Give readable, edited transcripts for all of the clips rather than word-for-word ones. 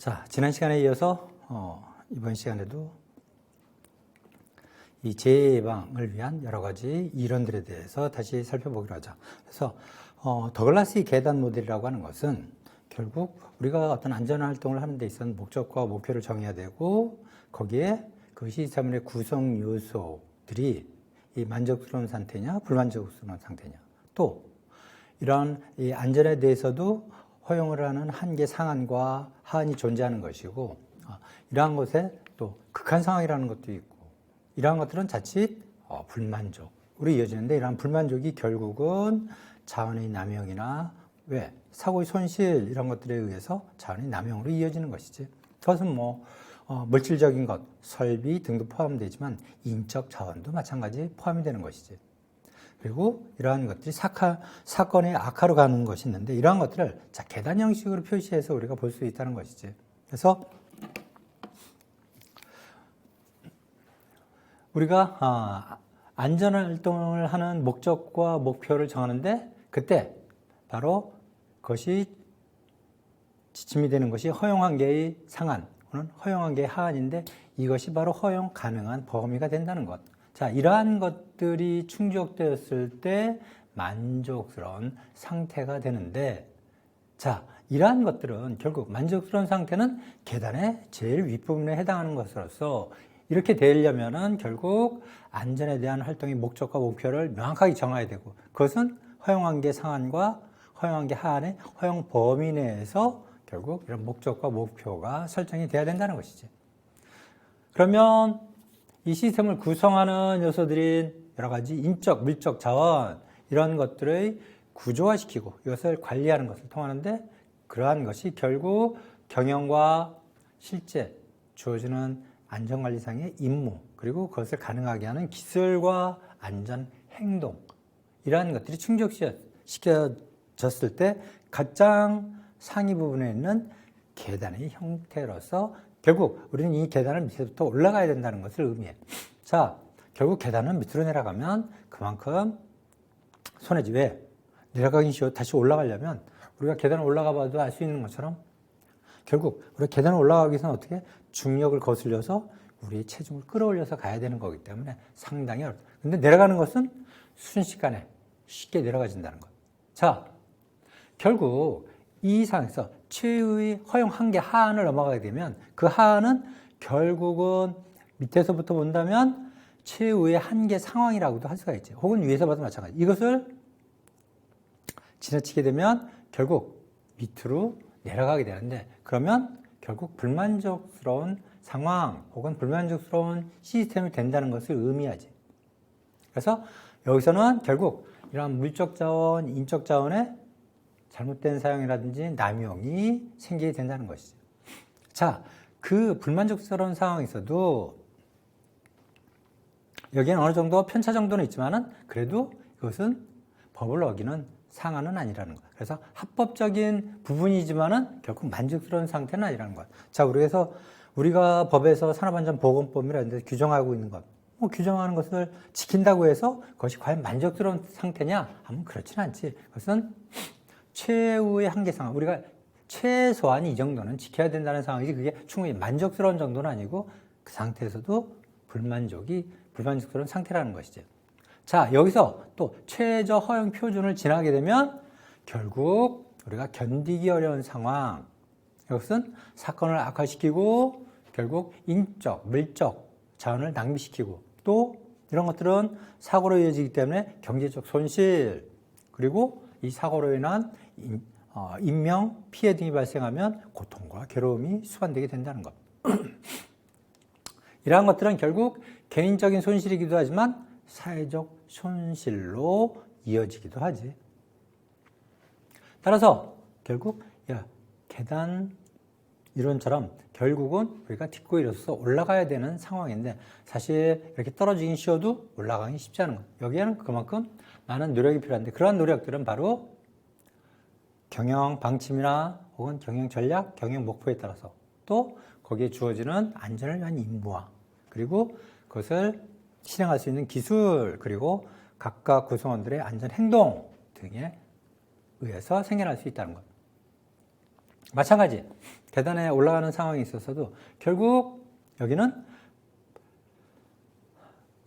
자, 지난 시간에 이어서 이번 시간에도 이 재해 예방을 위한 여러 가지 이론들에 대해서 다시 살펴보기로 하죠. 그래서 더글라스의 계단 모델이라고 하는 것은 결국 우리가 어떤 안전활동을 하는 데 있어서 목적과 목표를 정해야 되고 거기에 그 시스템의 구성 요소들이 이 만족스러운 상태냐 불만족스러운 상태냐, 또 이런 이 안전에 대해서도 허용을 하는 한계 상한과 하한이 존재하는 것이고, 이러한 것에 또 극한 상황이라는 것도 있고, 이러한 것들은 자칫 불만족으로 이어지는데, 이러한 불만족이 결국은 자원의 남용이나 사고의 손실 이런 것들에 의해서 자원의 남용으로 이어지는 것이지. 그것은 물질적인 것, 설비 등도 포함되지만 인적 자원도 마찬가지 포함이 되는 것이지. 그리고 이러한 것들이 사건의 악화로 가는 것이 있는데, 이러한 것들을 계단 형식으로 표시해서 우리가 볼 수 있다는 것이지. 그래서 우리가 안전활동을 하는 목적과 목표를 정하는데, 그때 바로 그것이 지침이 되는 것이 허용한계의 상한 또는 허용한계의 하한인데, 이것이 바로 허용 가능한 범위가 된다는 것. 자, 이러한 것들이 충족되었을 때 만족스러운 상태가 되는데, 자, 이러한 것들은 결국 만족스러운 상태는 계단의 제일 윗부분에 해당하는 것으로서, 이렇게 되려면은 결국 안전에 대한 활동의 목적과 목표를 명확하게 정해야 되고, 그것은 허용한계 상한과 허용한계 하한의 허용 범위 내에서 결국 이런 목적과 목표가 설정이 돼야 된다는 것이지. 그러면 이 시스템을 구성하는 요소들인 여러 가지 인적, 물적 자원, 이런 것들을 구조화시키고 이것을 관리하는 것을 통하는데, 그러한 것이 결국 경영과 실제 주어지는 안전관리상의 임무, 그리고 그것을 가능하게 하는 기술과 안전 행동, 이러한 것들이 충족시켜졌을 때 가장 상위 부분에 있는 계단의 형태로서 결국 우리는 이 계단을 밑에부터 올라가야 된다는 것을 의미해. 자, 결국 계단은 밑으로 내려가면 그만큼 손해지. 왜? 내려가긴 쉬워. 다시 올라가려면 우리가 계단을 올라가 봐도 알 수 있는 것처럼 결국 우리가 계단을 올라가기 위해서는 어떻게? 중력을 거슬려서 우리의 체중을 끌어올려서 가야 되는 거기 때문에 상당히 어렵다. 근데 내려가는 것은 순식간에 쉽게 내려가진다는 것. 자, 결국 이 상황에서 최후의 허용 한계 하한을 넘어가게 되면 그 하한은 결국은 밑에서부터 본다면 최후의 한계 상황이라고도 할 수가 있지. 혹은 위에서 봐도 마찬가지. 이것을 지나치게 되면 결국 밑으로 내려가게 되는데, 그러면 결국 불만족스러운 상황 혹은 불만족스러운 시스템이 된다는 것을 의미하지. 그래서 여기서는 결국 이러한 물적 자원, 인적 자원의 잘못된 사용이라든지 남용이 생기게 된다는 것이죠. 자, 그 불만족스러운 상황에서도 여기에는 어느 정도 편차 정도는 있지만은 그래도 이것은 법을 어기는 상한은 아니라는 것. 그래서 합법적인 부분이지만은 결국 만족스러운 상태는 아니라는 것. 자, 그래서 우리가 법에서 산업안전보건법이라는 데서 규정하고 있는 것, 규정하는 것을 지킨다고 해서 그것이 과연 만족스러운 상태냐 하면 그렇지는 않지. 그것은 최후의 한계 상황, 우리가 최소한 이 정도는 지켜야 된다는 상황이지, 그게 충분히 만족스러운 정도는 아니고 그 상태에서도 불만족스러운 상태라는 것이죠. 자, 여기서 또 최저 허용 표준을 지나게 되면 결국 우리가 견디기 어려운 상황, 이것은 사건을 악화시키고 결국 인적, 물적 자원을 낭비시키고, 또 이런 것들은 사고로 이어지기 때문에 경제적 손실, 그리고 이 사고로 인한 인명 피해 등이 발생하면 고통과 괴로움이 수반되게 된다는 것. 이러한 것들은 결국 개인적인 손실이기도 하지만 사회적 손실로 이어지기도 하지. 따라서 결국 계단 이론처럼 결국은 우리가 딛고 일어서서 올라가야 되는 상황인데, 사실 이렇게 떨어지긴 쉬워도 올라가기 쉽지 않은 것. 여기에는 그만큼 많은 노력이 필요한데, 그러한 노력들은 바로 경영 방침이나 혹은 경영 전략, 경영 목표에 따라서, 또 거기에 주어지는 안전을 위한 임무와, 그리고 그것을 실행할 수 있는 기술, 그리고 각각 구성원들의 안전 행동 등에 의해서 생겨날 수 있다는 것. 마찬가지 계단에 올라가는 상황이 있어서도 결국 여기는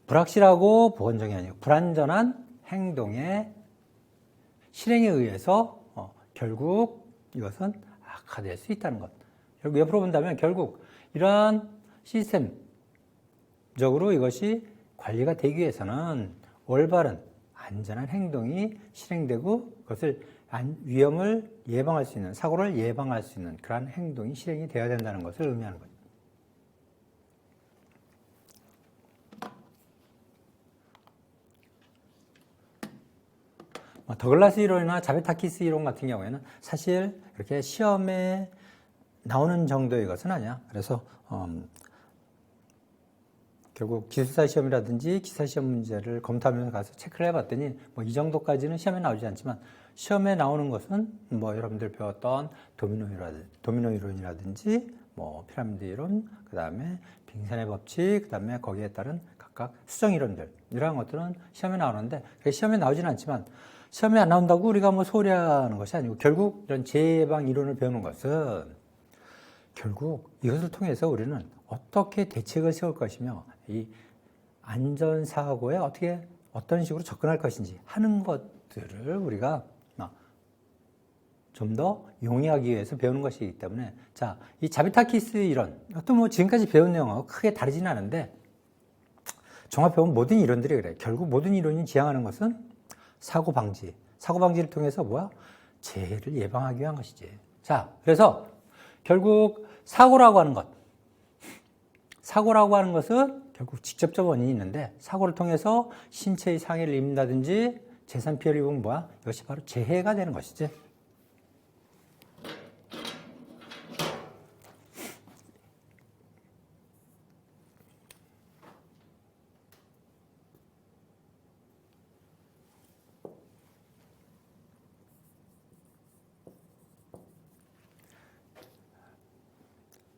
불확실하고 보건적이 아니고 불완전한 행동의 실행에 의해서 결국 이것은 악화될 수 있다는 것. 결국 옆으로 본다면 결국 이러한 시스템적으로 이것이 관리가 되기 위해서는 올바른 안전한 행동이 실행되고 그것을 위험을 예방할 수 있는, 사고를 예방할 수 있는 그러한 행동이 실행이 되어야 된다는 것을 의미하는 거죠. 더글라스 이론이나 자베타키스 이론 같은 경우에는 사실 이렇게 시험에 나오는 정도의 것은 아니야. 그래서 결국 기술사 시험이라든지 기사 시험 문제를 검토하면서 가서 체크를 해봤더니 뭐 이 정도까지는 시험에 나오지 않지만 시험에 나오는 것은 뭐 여러분들 배웠던 도미노 이론이라든지 뭐 피라미드 이론, 그 다음에 빙산의 법칙, 그 다음에 거기에 따른 각각 수정 이론들 이러한 것들은 시험에 나오는데 시험에 나오지는 않지만 시험에 안 나온다고 우리가 뭐 소홀히 하는 것이 아니고 결국 이런 재해방 이론을 배우는 것은 결국 이것을 통해서 우리는 어떻게 대책을 세울 것이며 이 안전사고에 어떤 식으로 접근할 것인지 하는 것들을 우리가 좀 더 용이하기 위해서 배우는 것이기 때문에 자, 이 자비타키스 이론 또 뭐 지금까지 배운 내용하고 크게 다르지는 않은데 종합해보면 모든 이론들이 그래. 결국 모든 이론이 지향하는 것은 사고 방지를 통해서 재해를 예방하기 위한 것이지. 자, 그래서 결국 사고라고 하는 것은 결국 직접적 원인이 있는데 사고를 통해서 신체의 상해를 입는다든지 재산 피해를 입으면 이것이 바로 재해가 되는 것이지.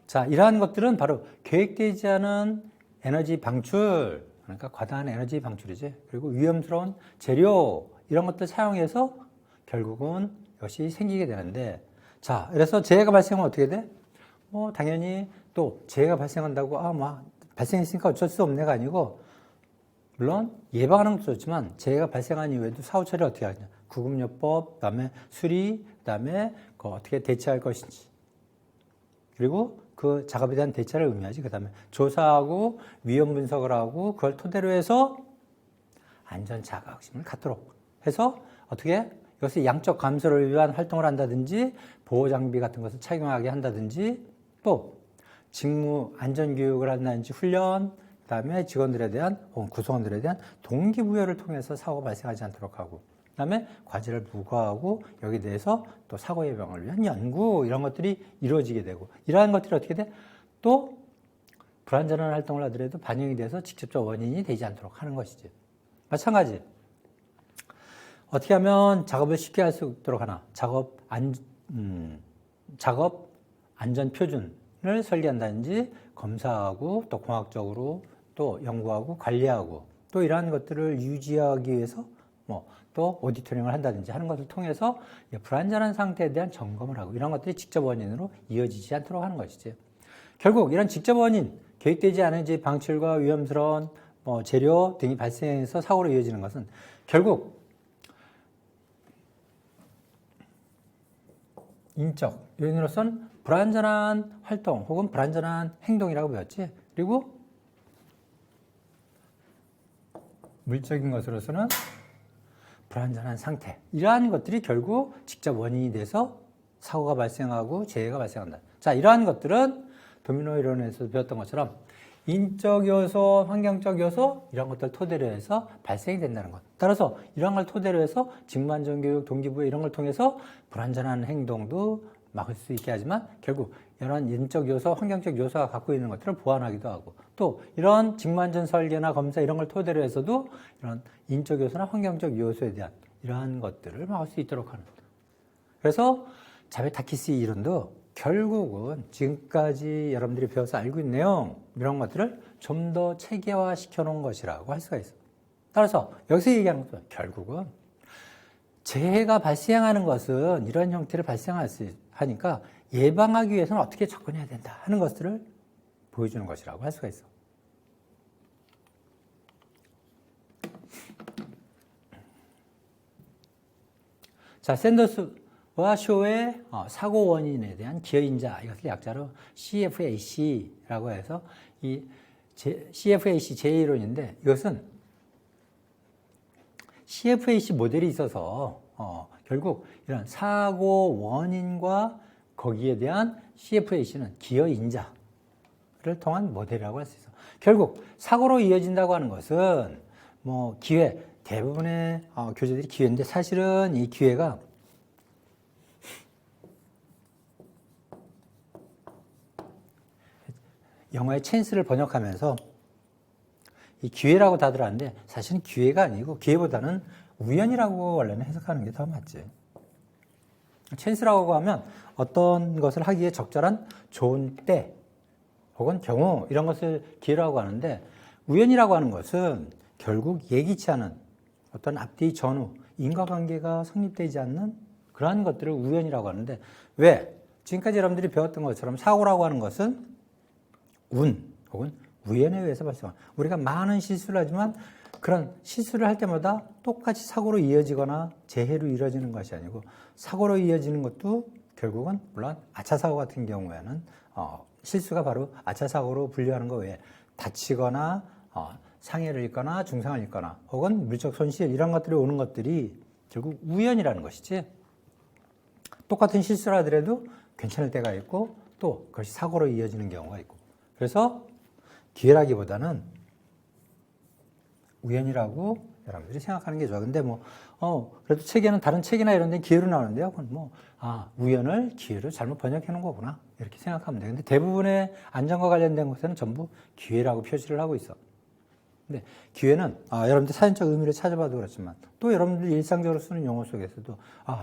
자, 이러한 것들은 바로 계획되지 않은 에너지 방출, 그러니까 과다한 에너지 방출이지. 그리고 위험스러운 재료, 이런 것들 사용해서 결국은 이것이 생기게 되는데, 자, 그래서 재해가 발생하면 어떻게 돼? 당연히 또 재해가 발생한다고, 발생했으니까 어쩔 수 없네가 아니고, 물론 예방하는 것도 좋지만, 재해가 발생한 이후에도 사후 처리를 어떻게 하냐. 구급요법, 그 다음에 수리, 그 다음에 어떻게 대처할 것인지. 그리고 그 작업에 대한 대처를 의미하지. 그 다음에 조사하고 위험 분석을 하고 그걸 토대로 해서 안전 자각심을 갖도록 해서 어떻게 이것을 양적 감소를 위한 활동을 한다든지 보호 장비 같은 것을 착용하게 한다든지 또 직무 안전 교육을 한다든지 훈련, 그 다음에 직원들에 대한 혹은 구성원들에 대한 동기부여를 통해서 사고가 발생하지 않도록 하고 그 다음에 과제를 부과하고 여기에 대해서 또 사고 예방을 위한 연구 이런 것들이 이루어지게 되고 이러한 것들이 어떻게 돼? 또 불안전한 활동을 하더라도 반영이 돼서 직접적 원인이 되지 않도록 하는 것이지. 마찬가지. 어떻게 하면 작업을 쉽게 할 수 있도록 하나? 작업 안전 표준을 설계한다든지 검사하고 또 공학적으로 또 연구하고 관리하고 또 이러한 것들을 유지하기 위해서 또 오디터링을 한다든지 하는 것을 통해서 불안전한 상태에 대한 점검을 하고 이런 것들이 직접 원인으로 이어지지 않도록 하는 것이지. 결국 이런 직접 원인, 계획되지 않은 방출과 위험스러운 재료 등이 발생해서 사고로 이어지는 것은 결국 인적 요인으로서는 불안전한 활동 혹은 불안전한 행동이라고 배웠지. 그리고 물적인 것으로서는 불안전한 상태. 이러한 것들이 결국 직접 원인이 돼서 사고가 발생하고 재해가 발생한다. 자, 이러한 것들은 도미노 이론에서 배웠던 것처럼 인적 요소, 환경적 요소 이런 것들 토대로 해서 발생이 된다는 것. 따라서 이런 걸 토대로 해서 직무안전교육, 동기부여 이런 걸 통해서 불안전한 행동도 막을 수 있게 하지만 결국 이런 인적 요소, 환경적 요소가 갖고 있는 것들을 보완하기도 하고 또 이런 직무안전 설계나 검사 이런 걸 토대로 해서도 이런 인적 요소나 환경적 요소에 대한 이러한 것들을 막을 수 있도록 하는. 그래서 자베타키스 이론도 결국은 지금까지 여러분들이 배워서 알고 있는 내용 이런 것들을 좀 더 체계화 시켜놓은 것이라고 할 수가 있어요. 따라서 여기서 얘기하는 것은 결국은 재해가 발생하는 것은 이런 형태를 발생하니까 예방하기 위해서는 어떻게 접근해야 된다 하는 것들을 보여주는 것이라고 할 수가 있어. 자, 샌더스와 쇼의 사고 원인에 대한 기여인자, 이것을 약자로 CFAC라고 해서 이 CFAC 제1이론인데, 이것은 CFAC 모델이 있어서 결국 이런 사고 원인과 거기에 대한 CFAC는 기여인자를 통한 모델이라고 할 수 있어. 결국 사고로 이어진다고 하는 것은 뭐 기회, 대부분의 교재들이 기회인데, 사실은 이 기회가 영어의 찬스를 번역하면서 이 기회라고 다들 하는데, 사실은 기회가 아니고 기회보다는 우연이라고 원래는 해석하는 게 더 맞지. 찬스라고 하면 어떤 것을 하기에 적절한 좋은 때 혹은 경우, 이런 것을 기회라고 하는데, 우연이라고 하는 것은 결국 예기치 않은 어떤 앞뒤 전후 인과관계가 성립되지 않는 그러한 것들을 우연이라고 하는데, 왜? 지금까지 여러분들이 배웠던 것처럼 사고라고 하는 것은 운 혹은 우연에 의해서 발생한, 우리가 많은 실수를 하지만 그런 실수를 할 때마다 똑같이 사고로 이어지거나 재해로 이루어지는 것이 아니고, 사고로 이어지는 것도 결국은 물론 아차 사고 같은 경우에는 실수가 바로 아차 사고로 분류하는 것 외에 다치거나 상해를 입거나 중상을 입거나 혹은 물적 손실, 이런 것들이 오는 것들이 결국 우연이라는 것이지, 똑같은 실수를 하더라도 괜찮을 때가 있고 또 그것이 사고로 이어지는 경우가 있고, 그래서 기회라기보다는 우연이라고 여러분들이 생각하는 게 좋아. 근데 그래도 책에는, 다른 책이나 이런 데 기회로 나오는데요. 그건 우연을 기회로 잘못 번역해 놓은 거구나, 이렇게 생각하면 돼. 근데 대부분의 안전과 관련된 것에는 전부 기회라고 표시를 하고 있어. 근데 기회는, 여러분들 사전적 의미를 찾아봐도 그렇지만, 또 여러분들 일상적으로 쓰는 용어 속에서도,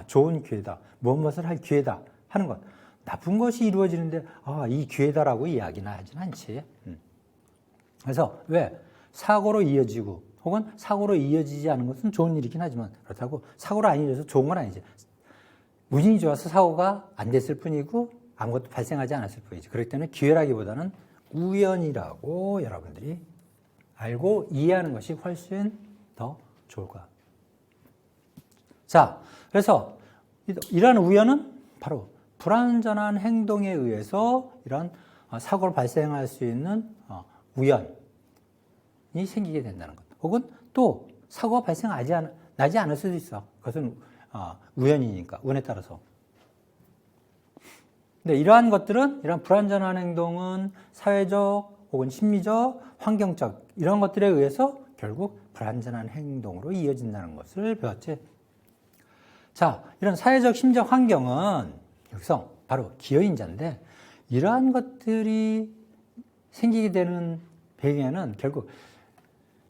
좋은 기회다, 무엇을 할 기회다 하는 것, 나쁜 것이 이루어지는데, 이 기회다라고 이야기는 하진 않지. 그래서 왜? 사고로 이어지고 혹은 사고로 이어지지 않은 것은 좋은 일이긴 하지만, 그렇다고 사고로 안 이어져서 좋은 건 아니지. 운이 좋아서 사고가 안 됐을 뿐이고 아무것도 발생하지 않았을 뿐이지. 그렇기 때문에 기회라기보다는 우연이라고 여러분들이 알고 이해하는 것이 훨씬 더 좋을 거야. 자, 그래서 이러한 우연은 바로 불완전한 행동에 의해서 이런 사고를 발생할 수 있는 우연이 생기게 된다는 것. 혹은 또 사고가 나지 않을 수도 있어. 그것은 우연이니까, 운에 따라서. 근데 이러한 것들은, 이런 불완전한 행동은 사회적 혹은 심리적, 환경적, 이런 것들에 의해서 결국 불완전한 행동으로 이어진다는 것을 배웠지. 자, 이런 사회적, 심리적 환경은 여기서 바로 기여인자인데, 이러한 것들이 생기게 되는 배경에는 결국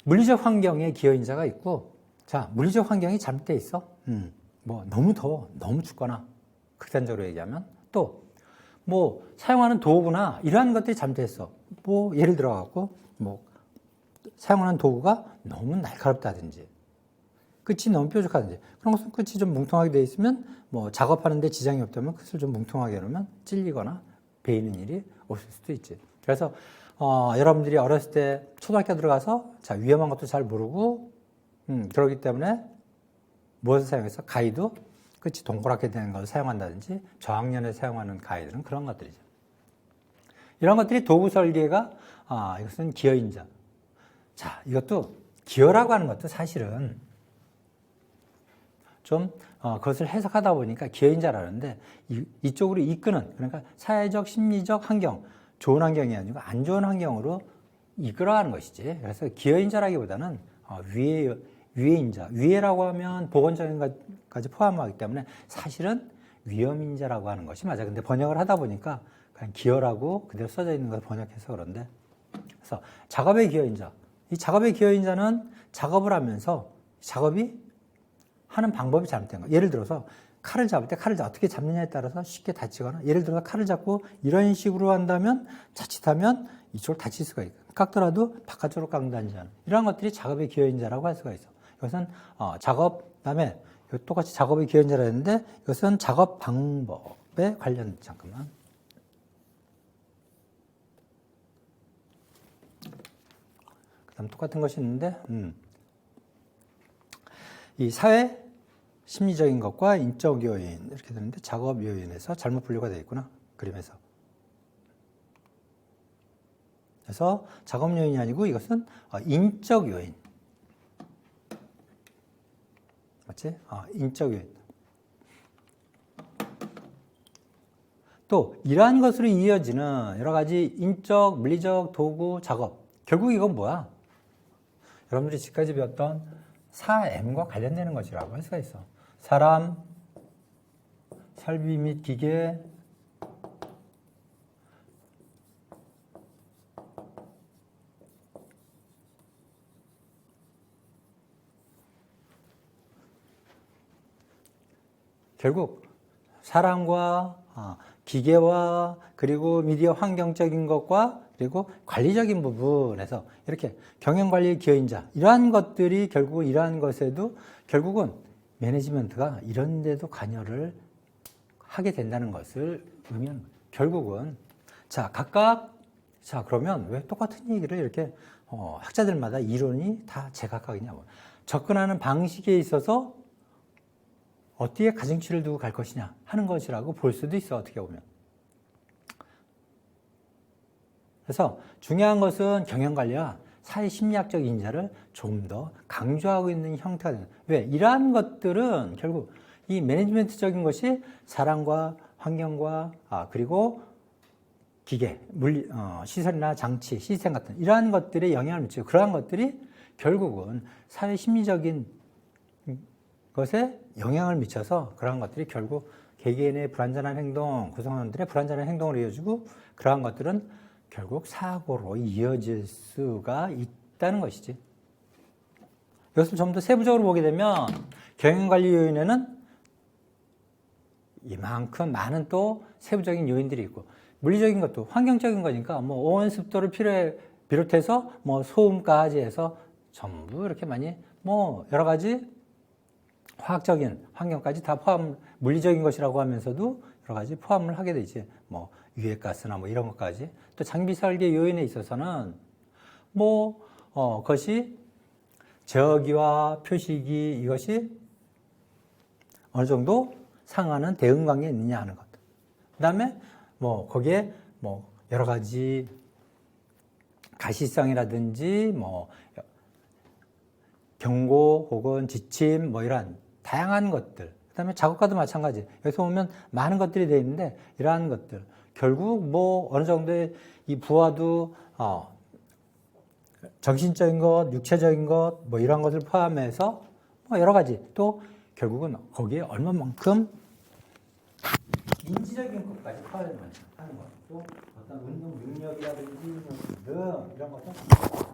물리적 환경에 기여인자가 있고, 자, 물리적 환경이 잘못되어 있어. 너무 더워, 너무 춥거나, 극단적으로 얘기하면, 또 사용하는 도구나 이러한 것들이 잘못됐어. 예를 들어갖고 사용하는 도구가 너무 날카롭다든지, 끝이 너무 뾰족하든지, 그런 것은 끝이 좀 뭉통하게 되어 있으면, 작업하는데 지장이 없다면 끝을 좀 뭉통하게 해놓으면 찔리거나 베이는 일이 없을 수도 있지. 그래서 여러분들이 어렸을 때 초등학교 들어가서 위험한 것도 잘 모르고 그러기 때문에 무엇을 사용해서, 가위도 끝이 동그랗게 되는 것을 사용한다든지, 저학년에 사용하는 가위들은 그런 것들이죠. 이런 것들이 도구 설계가, 이것은 기여인자. 자, 이것도 기여라고 하는 것도 사실은 좀 그것을 해석하다 보니까 기여인자라는데, 이쪽으로 이끄는, 그러니까 사회적, 심리적 환경, 좋은 환경이 아니고 안 좋은 환경으로 이끌어가는 것이지. 그래서 기여인자라기보다는 위해인자, 위해라고 하면 보건적인 것까지 포함하기 때문에 사실은 위험인자라고 하는 것이 맞아. 근데 번역을 하다 보니까 그냥 기여라고 그대로 써져 있는 것을 번역해서 그런데, 그래서 작업의 기여인자, 이 작업의 기여인자는 작업을 하면서 작업이 하는 방법이 잘못된 거야. 예를 들어서 칼을 잡을 때 칼을 어떻게 잡느냐에 따라서 쉽게 다치거나, 예를 들어서 칼을 잡고 이런 식으로 한다면 자칫하면 이쪽으로 다칠 수가 있고, 깎더라도 바깥쪽으로 깎는다든지 하는, 이런 것들이 작업의 기여인자라고 할 수가 있어. 이것은 작업, 그다음에 똑같이 작업의 기여인자라 했는데, 이것은 작업 방법에 작업에 관련, 잠깐만. 그 다음 똑같은 것이 있는데, 이 사회, 심리적인 것과 인적 요인, 이렇게 되는데, 작업 요인에서 잘못 분류가 되어 있구나. 그림에서. 그래서 작업 요인이 아니고 이것은 인적 요인. 맞지? 인적 요인. 또 이러한 것으로 이어지는 여러 가지 인적, 물리적, 도구, 작업. 결국 이건 뭐야? 여러분들이 지금까지 배웠던 4M과 관련되는 것이라고 할 수가 있어. 사람, 설비 및 기계, 결국 사람과 기계와 그리고 미디어 환경적인 것과 그리고 관리적인 부분에서 이렇게 경영관리 기여인자 이러한 것들이 결국은 이러한 것에도 결국은 매니지먼트가 이런 데도 관여를 하게 된다는 것을 의미하는 거예요. 결국은 각각 그러면 왜 똑같은 얘기를 이렇게 학자들마다 이론이 다 제각각이냐고. 접근하는 방식에 있어서 어떻게 가중치를 두고 갈 것이냐 하는 것이라고 볼 수도 있어, 어떻게 보면. 그래서 중요한 것은 경영관리와 사회심리학적 인자를 좀 더 강조하고 있는 형태가 되는. 왜? 이러한 것들은 결국 이 매니지먼트적인 것이 사람과 환경과 그리고 기계, 시설이나 장치, 시스템 같은 이러한 것들에 영향을 미치고 그러한 것들이 결국은 사회심리적인 것에 영향을 미쳐서 그러한 것들이 결국 개개인의 불완전한 행동, 구성원들의 불완전한 행동을 이어주고 그러한 것들은 결국 사고로 이어질 수가 있다는 것이지. 이것을 좀 더 세부적으로 보게 되면 경영관리 요인에는 이만큼 많은 또 세부적인 요인들이 있고 물리적인 것도 환경적인 거니까 뭐 오온 습도를 비롯해서 뭐 소음까지 해서 전부 이렇게 많이 뭐 여러 가지 화학적인 환경까지 다 물리적인 것이라고 하면서도 여러 가지 포함을 하게 되지. 뭐 유해가스나 뭐 이런 것까지. 또 장비 설계 요인에 있어서는 그것이 저기와 표시기 이것이 어느 정도 상하는 대응 관계에 있느냐 하는 것. 그 다음에 거기에 여러 가지 가시성이라든지 경고 혹은 지침 이러한 다양한 것들. 그 다음에 작업과도 마찬가지. 여기서 보면 많은 것들이 되어 있는데 이러한 것들. 결국 어느 정도의 이 부하도 정신적인 것, 육체적인 것, 이런 것을 포함해서 여러 가지. 또 결국은 거기에 얼마만큼 인지적인 것까지 포함하는 것. 또 어떤 운동 능력이라든지 등 이런 것들.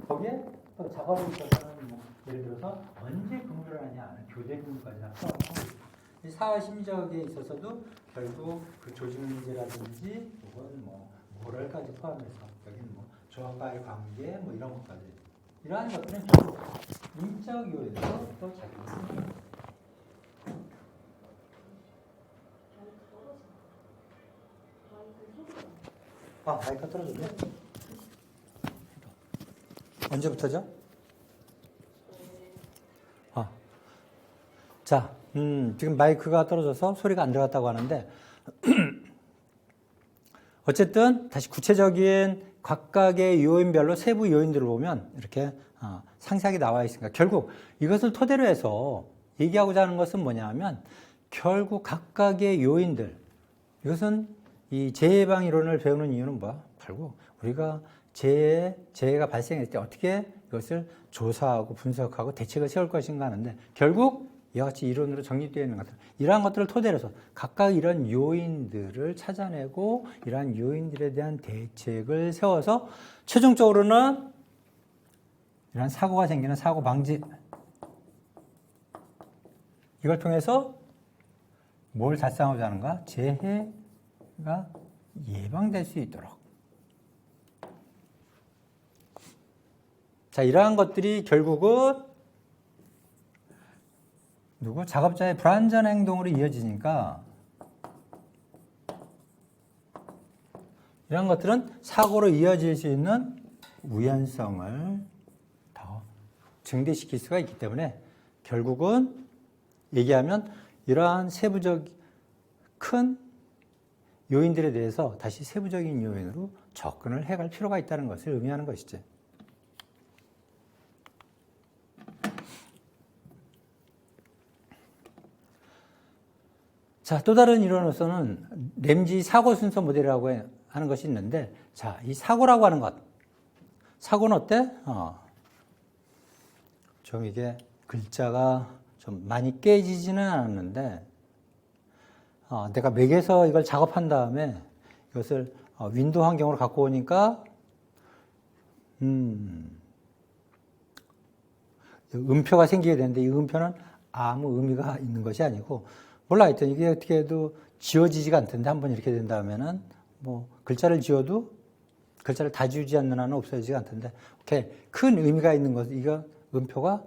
거기에 또 작업에 있어서는 예를 들어서 언제 근무를 하냐, 교대 근무까지 다 포함하고 있습니다. 이 사회심리적에 있어서도 결국 그 조직 문제라든지 혹은 모럴까지 포함해서 여기는 조합과의 관계 이런 것까지 이러한 것들은 결국 인적 요인으로 또 작용합니다. 마이크가 떨어졌네. 언제부터죠? 지금 마이크가 떨어져서 소리가 안 들어갔다고 하는데 어쨌든 다시 구체적인 각각의 요인별로 세부 요인들을 보면 이렇게 상세하게 나와 있으니까 결국 이것을 토대로 해서 얘기하고자 하는 것은 뭐냐 하면 결국 각각의 요인들 이것은 이 재해예방 이론을 배우는 이유는 뭐야? 결국 우리가 재해가 발생했을 때 어떻게 이것을 조사하고 분석하고 대책을 세울 것인가 하는데 결국 이와 같이 이론으로 정립되어 있는 것들 이러한 것들을 토대로 해서 각각 이런 요인들을 찾아내고 이러한 요인들에 대한 대책을 세워서 최종적으로는 이러한 사고가 생기는 사고 방지 이걸 통해서 뭘 달성하고자 하는가? 재해가 예방될 수 있도록 이러한 것들이 결국은 작업자의 불완전 행동으로 이어지니까 이런 것들은 사고로 이어질 수 있는 우연성을 더 증대시킬 수가 있기 때문에 결국은 얘기하면 이러한 세부적 큰 요인들에 대해서 다시 세부적인 요인으로 접근을 해갈 필요가 있다는 것을 의미하는 것이죠. 자, 또 다른 이론으로서는 램지 사고 순서 모델이라고 하는 것이 있는데, 자, 이 사고라고 하는 것. 사고는 어때? 좀 이게 글자가 좀 많이 깨지지는 않았는데, 내가 맥에서 이걸 작업한 다음에 이것을 윈도우 환경으로 갖고 오니까, 음표가 생기게 되는데 이 음표는 아무 의미가 있는 것이 아니고, 몰라 하여튼 이게 어떻게 해도 지워지지가 않던데 한번 이렇게 된 다음에는 뭐 글자를 지워도 글자를 다 지우지 않는 한은 없어지지가 않던데, 오케이. 큰 의미가 있는 것, 이거 음표가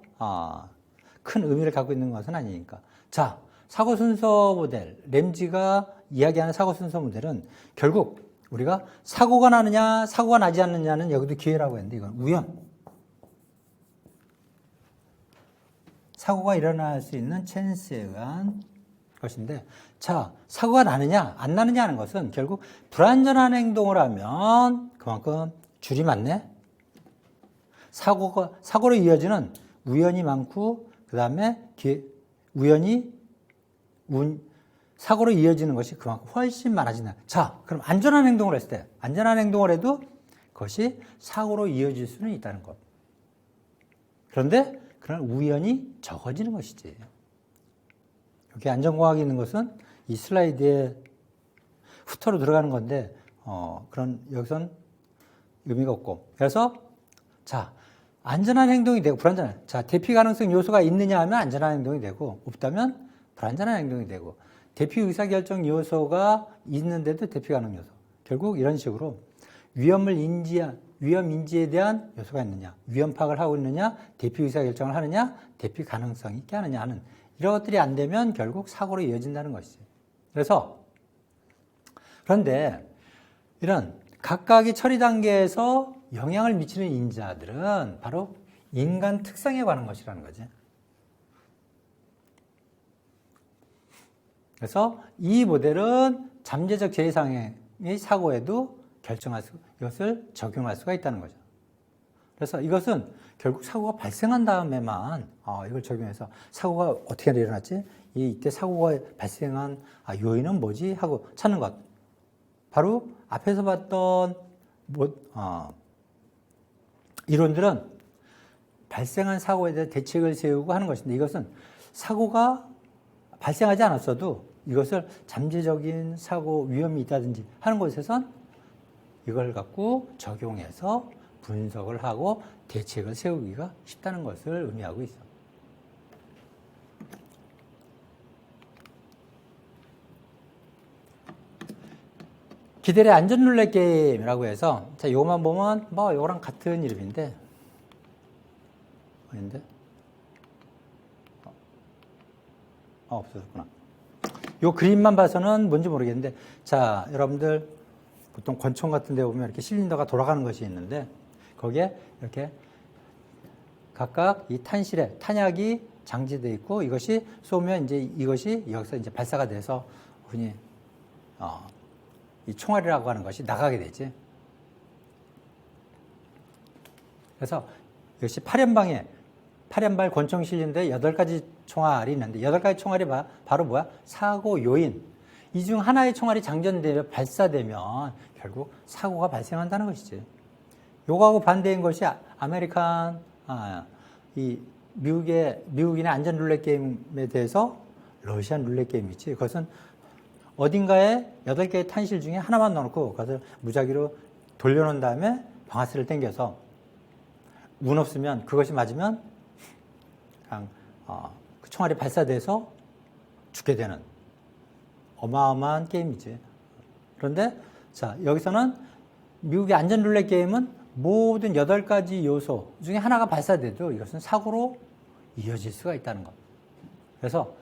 큰 의미를 갖고 있는 것은 아니니까. 자, 사고 순서 모델, 램지가 이야기하는 사고 순서 모델은 결국 우리가 사고가 나느냐, 사고가 나지 않느냐는 여기도 기회라고 했는데 이건 우연. 사고가 일어날 수 있는 찬스에 의한 것인데, 자, 사고가 나느냐, 안 나느냐 하는 것은 결국 불완전한 행동을 하면 그만큼 줄이 많네. 사고로 이어지는 우연이 많고, 그 다음에 사고로 이어지는 것이 그만큼 훨씬 많아진다. 자, 그럼 안전한 행동을 했을 때, 안전한 행동을 해도 그것이 사고로 이어질 수는 있다는 것. 그런데 그런 우연이 적어지는 것이지. 여기 안전공학이 있는 것은 이 슬라이드에 후터로 들어가는 건데, 그런, 여기선 의미가 없고. 그래서, 자, 안전한 행동이 되고, 불안전한. 자, 대피 가능성 요소가 있느냐 하면 안전한 행동이 되고, 없다면 불안전한 행동이 되고, 대피 의사결정 요소가 있는데도 대피 가능 요소. 결국 이런 식으로 위험 인지에 대한 요소가 있느냐, 위험 파악을 하고 있느냐, 대피 의사결정을 하느냐, 대피 가능성 있게 하느냐 하는 이런 것들이 안 되면 결국 사고로 이어진다는 것이지. 그런데 이런 각각의 처리 단계에서 영향을 미치는 인자들은 바로 인간 특성에 관한 것이라는 거지. 그래서 이 모델은 잠재적 재해상의 사고에도 이것을 적용할 수가 있다는 거죠. 그래서 이것은 결국 사고가 발생한 다음에만 이걸 적용해서 사고가 어떻게 일어났지? 이때 사고가 발생한 요인은 뭐지? 하고 찾는 것. 바로 앞에서 봤던 이론들은 발생한 사고에 대해 대책을 세우고 하는 것인데, 이것은 사고가 발생하지 않았어도 이것을 잠재적인 사고 위험이 있다든지 하는 곳에선 이걸 갖고 적용해서 분석을 하고 대책을 세우기가 쉽다는 것을 의미하고 있어. 기대의 안전 룰렛 게임이라고 해서, 자, 요것만 보면 뭐 요거랑 같은 이름인데, 아닌데? 없어졌구나. 요 그림만 봐서는 뭔지 모르겠는데, 자, 여러분들 보통 권총 같은 데 보면 이렇게 실린더가 돌아가는 것이 있는데, 거기에 이렇게 각각 이 탄실에 탄약이 장치되어 있고, 이것이 쏘면 이제 이것이 여기서 이제 발사가 돼서 흔히 이 총알이라고 하는 것이 나가게 되지. 그래서 역시 8연발 권총 실린더에 8가지 총알이 있는데, 8가지 총알이 바로 뭐야? 사고 요인. 이 중 하나의 총알이 장전되면 발사되면 결국 사고가 발생한다는 것이지. 요거하고 반대인 것이 미국인의 안전 룰렛 게임에 대해서 러시안 룰렛 게임이 있지. 그것은 어딘가에 8개의 탄실 중에 하나만 넣어놓고 그것을 무작위로 돌려놓은 다음에 방아쇠를 당겨서 운 없으면 그것이 맞으면 그냥 그 총알이 발사돼서 죽게 되는 어마어마한 게임이지. 그런데 자, 여기서는 미국의 안전 룰렛 게임은 모든 8가지 요소 중에 하나가 발사돼도 이것은 사고로 이어질 수가 있다는 것. 그래서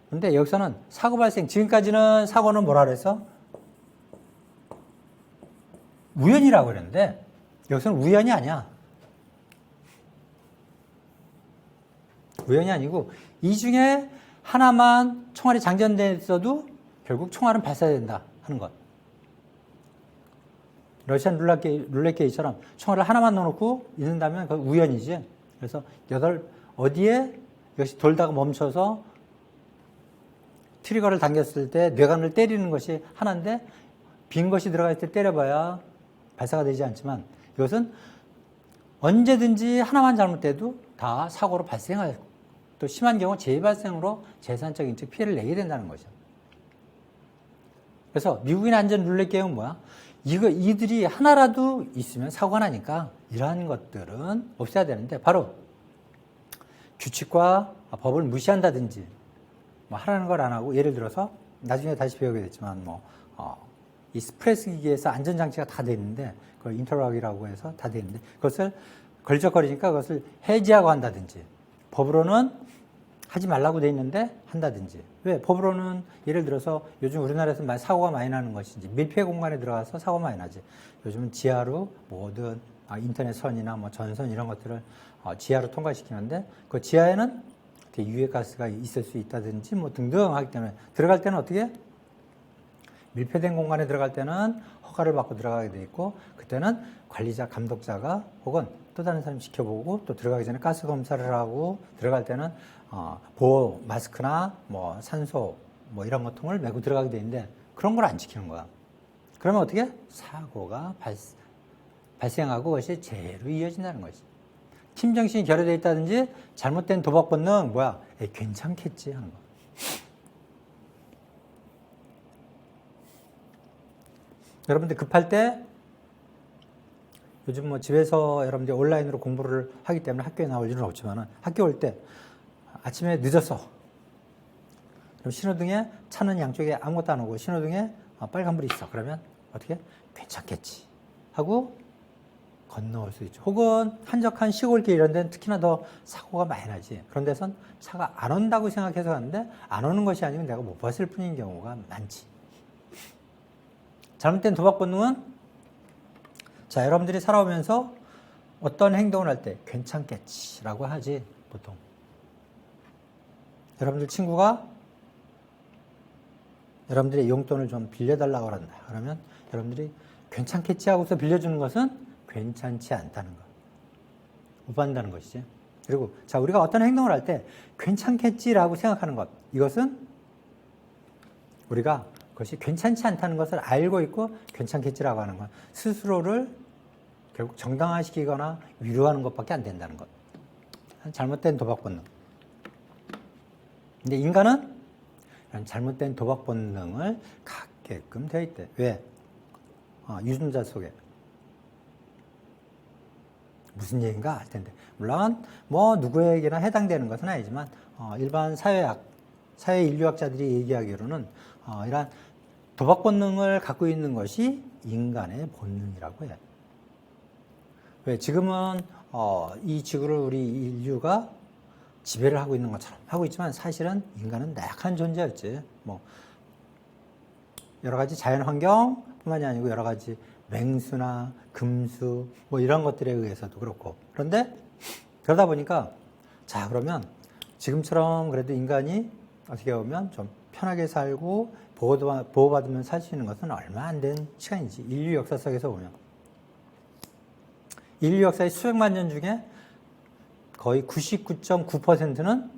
근데 여기서는 사고 발생, 지금까지는 사고는 뭐라 그랬어? 우연이라고 그랬는데 여기서는 우연이 아니야. 우연이 아니고 이 중에 하나만 총알이 장전돼 있어도 결국 총알은 발사된다 하는 것. 러시안 룰렛 게임처럼 총알을 하나만 넣어놓고 있는다면 그건 우연이지. 그래서 어디에 역시 돌다가 멈춰서 트리거를 당겼을 때 뇌관을 때리는 것이 하나인데 빈 것이 들어갈 때 때려봐야 발사가 되지 않지만 이것은 언제든지 하나만 잘못돼도 다 사고로 발생하고 또 심한 경우 재발생으로 재산적인 피해를 내게 된다는 거죠. 그래서 미국인 안전 룰렛 게임은 뭐야? 이들이 하나라도 있으면 사고가 나니까 이러한 것들은 없애야 되는데 바로 규칙과 법을 무시한다든지 뭐 하라는 걸 안 하고 예를 들어서 나중에 다시 배우게 됐지만 이 스프레스 기기에서 안전장치가 다 돼 있는데 그걸 인터락이라고 해서 다 돼 있는데 그것을 걸적거리니까 그것을 해지하고 한다든지 법으로는 하지 말라고 돼 있는데 한다든지 왜? 법으로는 예를 들어서 요즘 우리나라에서 사고가 많이 나는 것이지 밀폐 공간에 들어가서 사고가 많이 나지 요즘은 지하로 모든 인터넷 선이나 뭐 전선 이런 것들을 지하로 통과시키는데 그 지하에는 유해가스가 있을 수 있다든지 뭐 등등 하기 때문에 들어갈 때는 어떻게? 밀폐된 공간에 들어갈 때는 허가를 받고 들어가게 돼 있고 그때는 관리자, 감독자가 혹은 또 다른 사람이 지켜보고 또 들어가기 전에 가스 검사를 하고 들어갈 때는 보호 마스크나 뭐 산소 뭐 이런 것통을 메고 들어가게 돼 있는데 그런 걸 안 지키는 거야. 그러면 어떻게? 사고가 발생하고 그것이 재해로 이어진다는 거지. 팀 정신이 결여되어 있다든지 잘못된 도박 본능 뭐야? 괜찮겠지 하는 거. 여러분들 급할 때 요즘 뭐 집에서 여러분들이 온라인으로 공부를 하기 때문에 학교에 나올 일은 없지만 학교 올 때 아침에 늦었어. 그럼 신호등에 차는 양쪽에 아무것도 안 오고 신호등에 빨간불이 있어. 그러면 어떻게? 괜찮겠지 하고 건너올 수 있죠. 혹은 한적한 시골길 이런 데는 특히나 더 사고가 많이 나지. 그런 데선 차가 안 온다고 생각해서 가는데 안 오는 것이 아니면 내가 못 봤을 뿐인 경우가 많지. 잘못된 도박 본능은 자 여러분들이 살아오면서 어떤 행동을 할 때 괜찮겠지라고 하지 보통. 여러분들 친구가 여러분들의 용돈을 좀 빌려달라고 그런다. 그러면 여러분들이 괜찮겠지 하고서 빌려주는 것은 괜찮지 않다는 것. 못 받는다는 것이지. 그리고 자 우리가 어떤 행동을 할 때 괜찮겠지라고 생각하는 것. 이것은 우리가 그것이 괜찮지 않다는 것을 알고 있고 괜찮겠지라고 하는 것. 스스로를 결국 정당화시키거나 위로하는 것밖에 안 된다는 것. 잘못된 도박 본능. 근데 인간은 이런 잘못된 도박 본능을 갖게끔 되어 있대. 왜? 유전자 속에. 무슨 얘기인가 할 텐데. 물론 뭐 누구에게나 해당되는 것은 아니지만 일반 사회 인류학자들이 얘기하기로는 이러한 도박 본능을 갖고 있는 것이 인간의 본능이라고 해요. 왜? 지금은 이 지구를 우리 인류가 지배를 하고 있는 것처럼 하고 있지만 사실은 인간은 나약한 존재였지. 뭐 여러 가지 자연 환경뿐만이 아니고 여러 가지 맹수나 금수 뭐 이런 것들에 의해서도 그렇고 그런데 그러다 보니까 자 그러면 지금처럼 그래도 인간이 어떻게 보면 좀 편하게 살고 보호받으면 살 수 있는 것은 얼마 안 된 시간이지. 인류 역사 속에서 보면 인류 역사의 수백만 년 중에 거의 99.9%는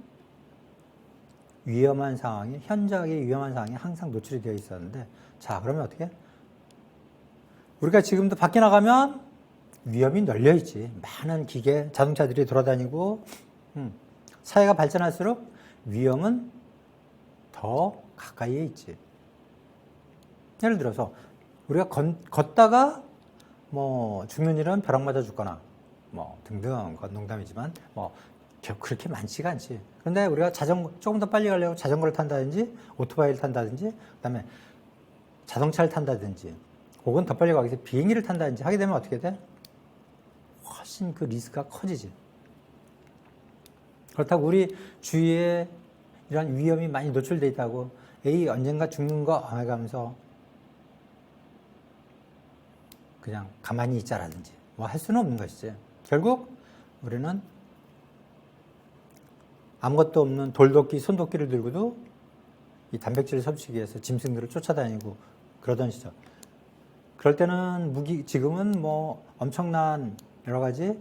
위험한 상황이 현저하게 위험한 상황이 항상 노출이 되어 있었는데 자 그러면 어떻게? 우리가 지금도 밖에 나가면 위험이 널려 있지. 많은 기계, 자동차들이 돌아다니고 사회가 발전할수록 위험은 더 가까이에 있지. 예를 들어서 우리가 걷다가 뭐 죽는 일은 벼락 맞아 죽거나 뭐 등등 그건 농담이지만 뭐 그렇게 많지가 않지. 그런데 우리가 조금 더 빨리 가려고 자전거를 탄다든지 오토바이를 탄다든지 그다음에 자동차를 탄다든지 혹은 더 빨리 가기 위해서 비행기를 탄다든지 하게 되면 어떻게 돼? 훨씬 그 리스크가 커지지. 그렇다고 우리 주위에 이런 위험이 많이 노출되어 있다고 에이 언젠가 죽는 거 해가면서 그냥 가만히 있자라든지 뭐 할 수는 없는 것이지. 결국 우리는 아무것도 없는 돌도끼, 손도끼를 들고도 이 단백질을 섭취하기 위해서 짐승들을 쫓아다니고 그러던 시절. 그럴 때는 지금은 뭐 엄청난 여러 가지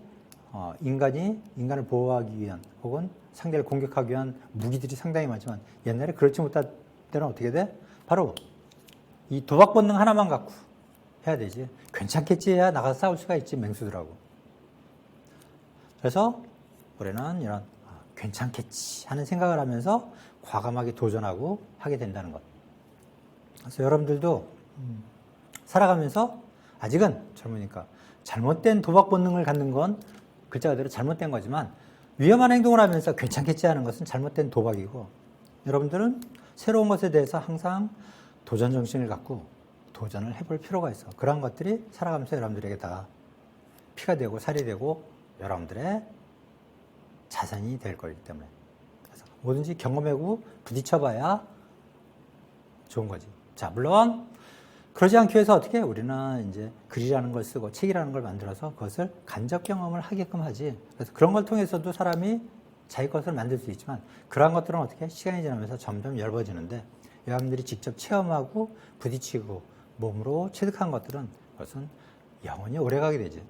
인간을 보호하기 위한 혹은 상대를 공격하기 위한 무기들이 상당히 많지만 옛날에 그렇지 못할 때는 어떻게 돼? 바로 이 도박 본능 하나만 갖고 해야 되지. 괜찮겠지 해야 나가서 싸울 수가 있지, 맹수들하고. 그래서 우리는 이런 괜찮겠지 하는 생각을 하면서 과감하게 도전하고 하게 된다는 것. 그래서 여러분들도 살아가면서 아직은 젊으니까 잘못된 도박 본능을 갖는 건 글자 그대로 잘못된 거지만 위험한 행동을 하면서 괜찮겠지 하는 것은 잘못된 도박이고 여러분들은 새로운 것에 대해서 항상 도전 정신을 갖고 도전을 해볼 필요가 있어. 그런 것들이 살아가면서 여러분들에게 다 피가 되고 살이 되고 여러분들의 자산이 될 거기 때문에. 그래서 뭐든지 경험하고 부딪혀봐야 좋은 거지. 자, 물론 그러지 않기 위해서 어떻게 우리는 이제 글이라는 걸 쓰고 책이라는 걸 만들어서 그것을 간접 경험을 하게끔 하지. 그래서 그런 걸 통해서도 사람이 자기 것을 만들 수 있지만 그러한 것들은 어떻게 시간이 지나면서 점점 엷어지는데 여러분들이 직접 체험하고 부딪히고 몸으로 체득한 것들은 그것은 영원히 오래가게 되지.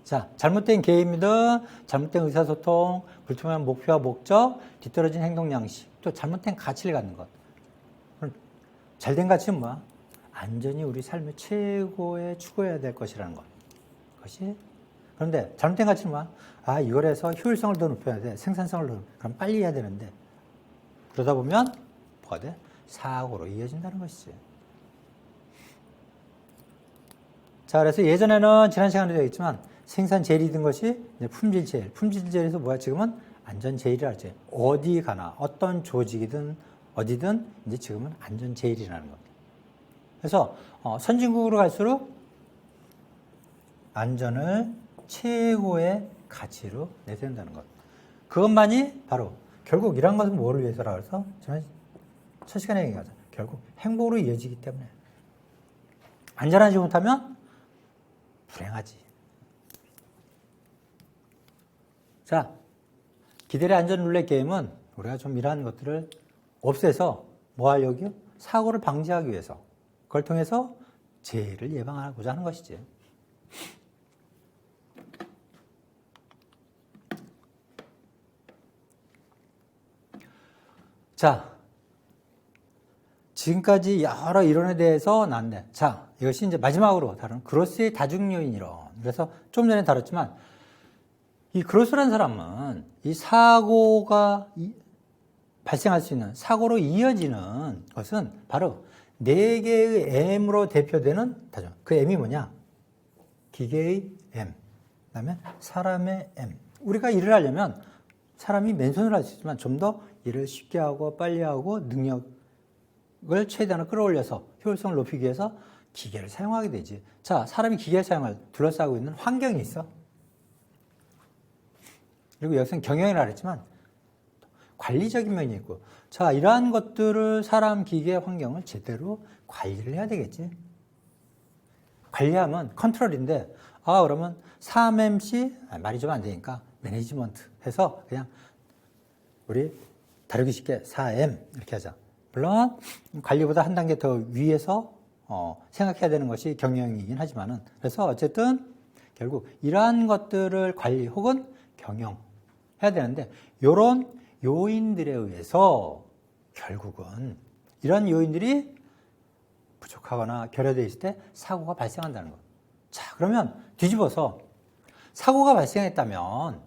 자, 잘못된 계획입니다. 잘못된 의사소통, 불투명한 목표와 목적, 뒤떨어진 행동 양식, 또 잘못된 가치를 갖는 것. 잘된 가치는 뭐야? 안전이 우리 삶의 최고의 추구해야 될 것이라는 것. 그것이. 그런데 잘못된 가치는 뭐야? 이걸 해서 효율성을 더 높여야 돼. 생산성을 더 높여. 그럼 빨리 해야 되는데. 그러다 보면 뭐가 돼? 사고로 이어진다는 것이지. 자, 그래서 예전에는 지난 시간에도 얘기했지만 생산 제일이 든 것이 이제 품질 제일. 품질 제일에서 뭐야? 지금은 안전 제일이라 하지. 어디 가나 어떤 조직이든 어디든 이제 지금은 안전 제일이라는 겁니다. 그래서 선진국으로 갈수록 안전을 최고의 가치로 내세운다는 것. 그것만이 바로 결국 이런 것은 뭐를 위해서라 그래서 저는 첫 시간에 얘기하자. 결국 행복으로 이어지기 때문에 안전하지 못하면 불행하지. 자, 기대의 안전 룰렛 게임은 우리가 좀 이러한 것들을 없애서 뭐 하려고요? 사고를 방지하기 위해서 그걸 통해서 재해를 예방하고자 하는 것이지. 자, 지금까지 여러 이론에 대해서 나왔는데, 자, 이것이 이제 마지막으로 다룬 그로스의 다중요인 이론. 그래서 좀 전에 다뤘지만 이 그로스라는 사람은 이 사고가 발생할 수 있는 사고로 이어지는 것은 바로 4개의 M으로 대표되는 다중. 그 M이 뭐냐? 기계의 M, 그다음에 사람의 M. 우리가 일을 하려면 사람이 맨손으로 할 수 있지만 좀 더 일을 쉽게 하고 빨리 하고 능력을 최대한으로 끌어올려서 효율성을 높이기 위해서 기계를 사용하게 되지. 자, 사람이 기계를 사용할 둘러싸고 있는 환경이 있어. 그리고 여기서는 경영이라고 했지만 관리적인 면이 있고, 자, 이러한 것들을 사람, 기계, 환경을 제대로 관리를 해야 되겠지. 관리하면 컨트롤인데, 그러면 3MC, 말이 좀 안 되니까 매니지먼트 해서 그냥 우리 다루기 쉽게 4M 이렇게 하자. 물론 관리보다 한 단계 더 위에서 생각해야 되는 것이 경영이긴 하지만은, 그래서 어쨌든 결국 이러한 것들을 관리 혹은 경영해야 되는데, 이런 요인들에 의해서 결국은 이런 요인들이 부족하거나 결여되어 있을 때 사고가 발생한다는 것. 자, 그러면 뒤집어서 사고가 발생했다면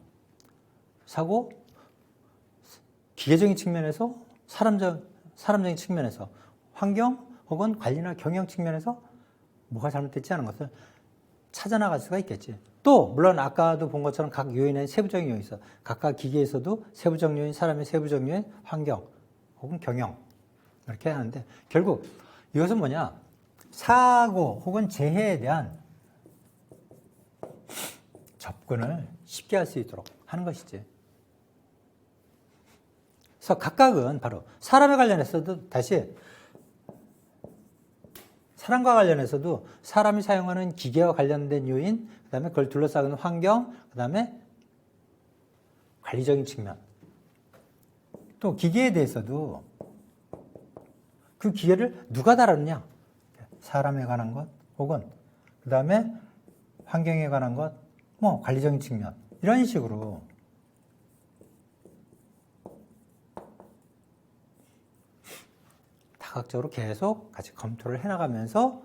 사고 기계적인 측면에서 사람적인 측면에서 환경 혹은 관리나 경영 측면에서 뭐가 잘못됐지 하는 것을 찾아나갈 수가 있겠지. 또 물론 아까도 본 것처럼 각 요인에 세부적인 요인이 있어. 각각 기계에서도 세부적 요인, 사람의 세부적 요인, 환경 혹은 경영 이렇게 하는데, 결국 이것은 뭐냐? 사고 혹은 재해에 대한 접근을 쉽게 할 수 있도록 하는 것이지. 그래서 각각은 바로 사람에 관련해서도 다시 사람과 관련해서도 사람이 사용하는 기계와 관련된 요인, 그 다음에 그걸 둘러싸는 환경, 그 다음에 관리적인 측면. 또 기계에 대해서도 그 기계를 누가 다루느냐. 사람에 관한 것, 혹은 그 다음에 환경에 관한 것, 뭐 관리적인 측면. 이런 식으로 다각적으로 계속 같이 검토를 해나가면서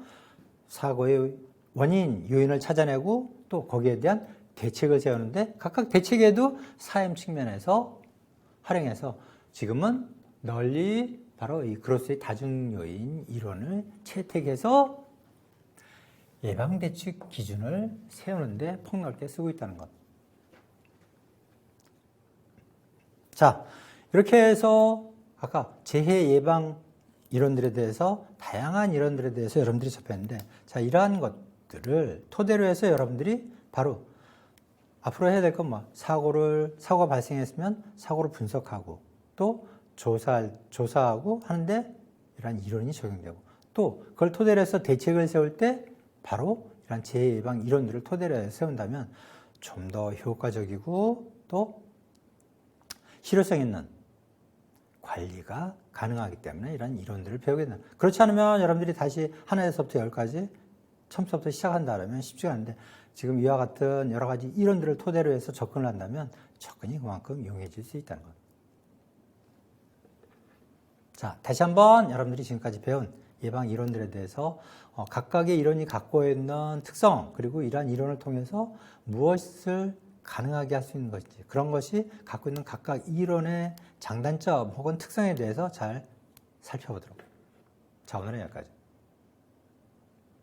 사고의 원인, 요인을 찾아내고 또 거기에 대한 대책을 세우는데 각각 대책에도 사회 측면에서 활용해서 지금은 널리 바로 이 그로스의 다중요인 이론을 채택해서 예방대책 기준을 세우는데 폭넓게 쓰고 있다는 것. 자, 이렇게 해서 아까 재해 예방 이론들에 대해서 다양한 이론들에 대해서 여러분들이 접했는데 자, 이러한 것들을 토대로 해서 여러분들이 바로 앞으로 해야 될 건 뭐 사고가 발생했으면 사고를 분석하고 또 조사하고 하는데 이러한 이론이 적용되고 또 그걸 토대로 해서 대책을 세울 때 바로 이런 재해 예방 이론들을 토대로 해서 세운다면 좀 더 효과적이고 또 실효성 있는 관리가 가능하기 때문에 이런 이론들을 배우게 된다. 그렇지 않으면 여러분들이 다시 하나에서부터 열까지 처음부터 시작한다면 쉽지가 않은데 지금 이와 같은 여러 가지 이론들을 토대로 해서 접근을 한다면 접근이 그만큼 용이해질 수 있다는 것. 자, 다시 한번 여러분들이 지금까지 배운 예방 이론들에 대해서 각각의 이론이 갖고 있는 특성 그리고 이러한 이론을 통해서 무엇을 가능하게 할 수 있는 것인지 그런 것이 갖고 있는 각각 이론의 장단점 혹은 특성에 대해서 잘 살펴보도록. 자, 오늘은 여기까지.